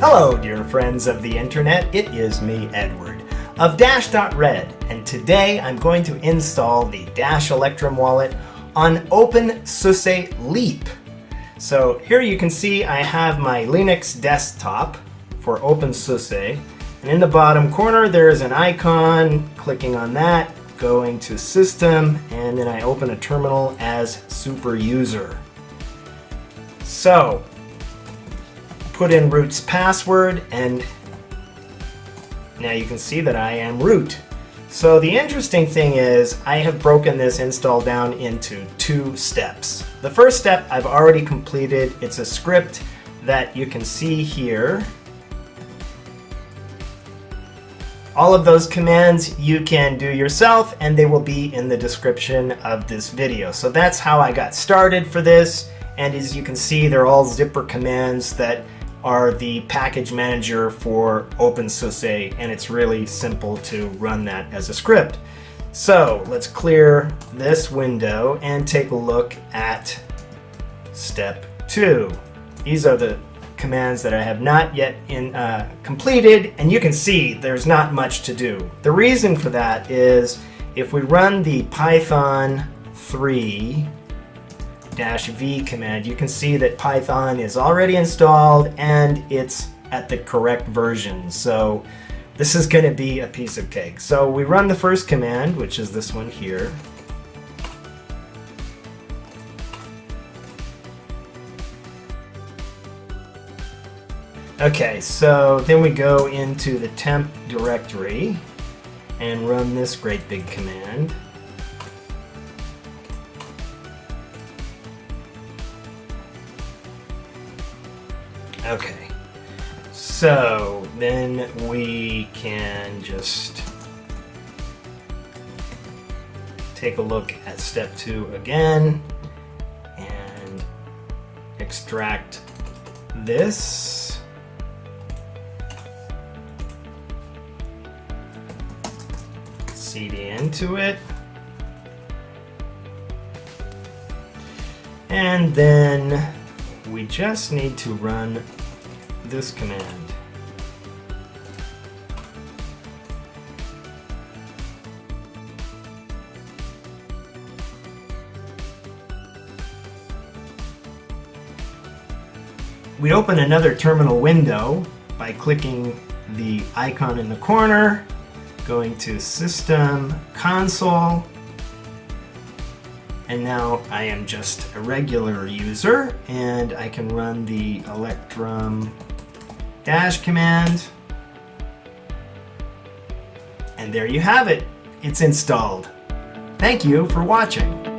Hello, dear friends of the internet. It is me, Edward, of dash.red, and today I'm going to install the Dash Electrum wallet on OpenSuse Leap. So here you can see I have my Linux desktop for OpenSuse, and in the bottom corner there is an icon. Clicking on that, going to System, and then I open a terminal as super user. So put in root's password, and now you can see that I am root. So the interesting thing is I have broken this install down into 2 steps. The first step I've already completed. It's a script that you can see here. All of those commands you can do yourself, and they will be in the description of this video. So that's how I got started for this, and as you can see, they're all zypper commands that are the package manager for OpenSuse, and it's really simple to run that as a script. So let's clear this window and take a look at step 2. These are the commands that I have not yet completed, and you can see there's not much to do. The reason for that is if we run the Python 3 -v command, you can see that Python is already installed and it's at the correct version. So this is going to be a piece of cake. So we run the first command, which is this one here. Okay, so then we go into the temp directory and run this great big command. Okay, so then we can just take a look at step 2 again and extract this. CD into it. And then we just need to run this command. We open another terminal window by clicking the icon in the corner, going to System, Console, and now I am just a regular user, and I can run the Electrum dash command, and there you have it. It's installed. Thank you for watching.